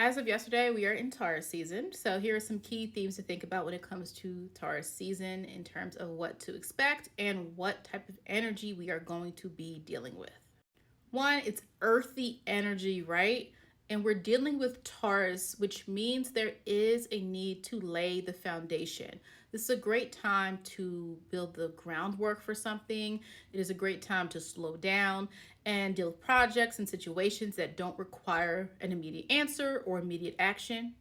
As of yesterday, we are in Taurus season. So here are some key themes to think about when it comes to Taurus season in terms of what to expect and what type of energy we are going to be dealing with. One, it's earthy energy, right? And we're dealing with Taurus, which means there is a need to lay the foundation. This is a great time to build the groundwork for something. It is a great time to slow down and deal with projects and situations that don't require an immediate answer or immediate action.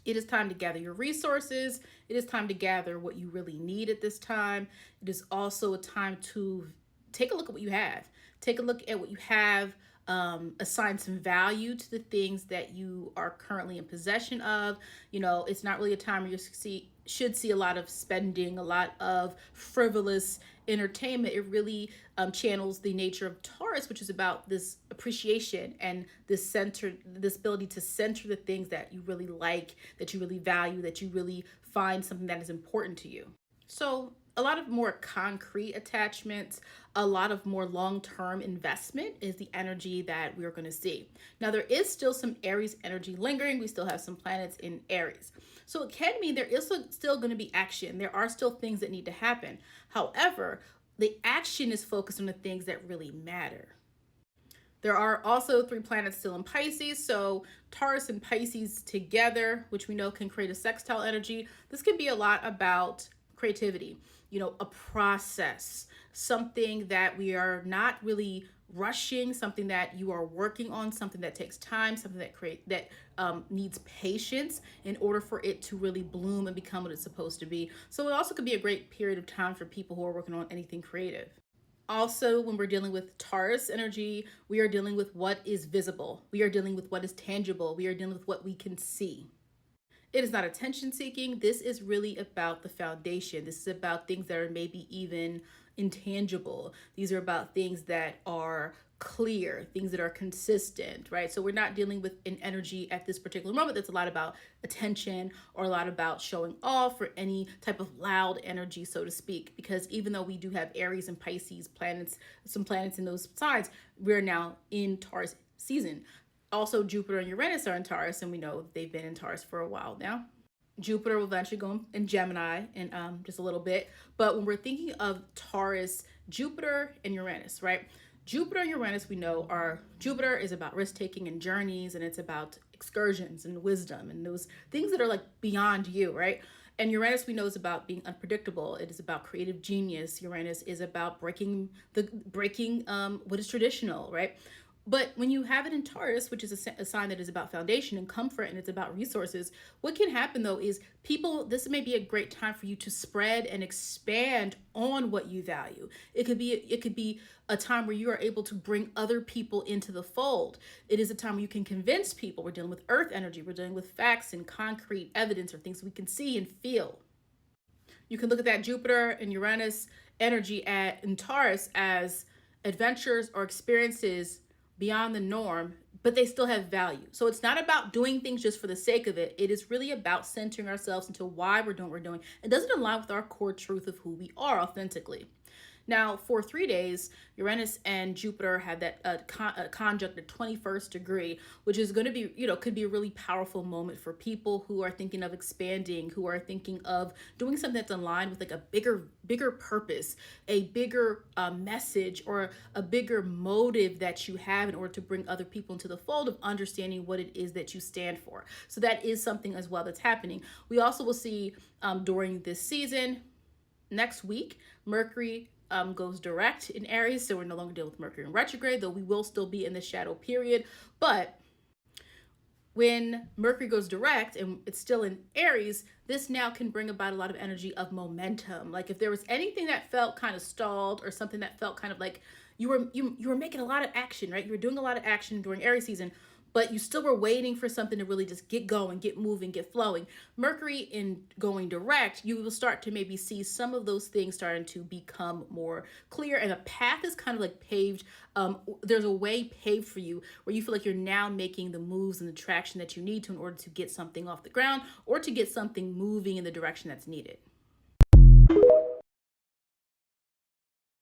It is time to gather your resources. It is time to gather what you really need at this time. It is also a time to take a look at what you have. Take a look at what you have. Assign some value to the things that you are currently in possession of. It's not really a time where should see a lot of spending, a lot of frivolous entertainment. It really channels the nature of Taurus, which is about this appreciation and this ability to center the things that you really like, that you really value, that you really find something that is important to you. So a lot of more concrete attachments, a lot of more long-term investment is the energy that we're going to see. Now, there is still some Aries energy lingering. We still have some planets in Aries. So it can mean there is still going to be action. There are still things that need to happen. However, the action is focused on the things that really matter. There are also 3 planets still in Pisces, so Taurus and Pisces together, which we know can create a sextile energy. This can be a lot about creativity, a process, something that we are not really rushing, something that you are working on, something that takes time, something that needs patience in order for it to really bloom and become what it's supposed to be. So it also could be a great period of time for people who are working on anything creative. Also, when we're dealing with Taurus energy, we are dealing with what is visible. We are dealing with what is tangible. We are dealing with what we can see. It is not attention seeking. This is really about the foundation. This is about things that are maybe even intangible. These are about things that are clear, things that are consistent, right? So we're not dealing with an energy at this particular moment that's a lot about attention or a lot about showing off or any type of loud energy, so to speak. Because even though we do have Aries and Pisces planets, some planets in those signs, we're now in Taurus season. Also, Jupiter and Uranus are in Taurus, and we know they've been in Taurus for a while now. Jupiter will eventually go in Gemini in just a little bit. But when we're thinking of Taurus, Jupiter and Uranus, right? Jupiter and Uranus, we know Jupiter is about risk-taking and journeys, and it's about excursions and wisdom and those things that are like beyond you, right? And Uranus, we know, is about being unpredictable. It is about creative genius. Uranus is about breaking what is traditional, right? But when you have it in Taurus, which is a sign that is about foundation and comfort and it's about resources, what can happen though is this may be a great time for you to spread and expand on what you value. It could be a time where you are able to bring other people into the fold. It is a time where you can convince people. We're dealing with earth energy. We're dealing with facts and concrete evidence or things we can see and feel. You can look at that Jupiter and Uranus energy in Taurus as adventures or experiences beyond the norm, but they still have value. So it's not about doing things just for the sake of it. It is really about centering ourselves into why we're doing what we're doing. It doesn't align with our core truth of who we are authentically. Now, for 3 days, Uranus and Jupiter had that conjunct at 21st degree, which is going to be, could be a really powerful moment for people who are thinking of expanding, who are thinking of doing something that's aligned with like a bigger purpose, a bigger message, or a bigger motive that you have in order to bring other people into the fold of understanding what it is that you stand for. So that is something as well that's happening. We also will see during this season, next week, Mercury goes direct in Aries, so we're no longer dealing with Mercury in retrograde, though we will still be in the shadow period. But when Mercury goes direct and it's still in Aries, this now can bring about a lot of energy of momentum. Like if there was anything that felt kind of stalled or something that felt kind of like you were making a lot of action, right? You were doing a lot of action during Aries season, but you still were waiting for something to really just get going, get moving, get flowing. Mercury in going direct, you will start to maybe see some of those things starting to become more clear, and the path is kind of like paved. There's a way paved for you where you feel like you're now making the moves and the traction that you need to in order to get something off the ground or to get something moving in the direction that's needed.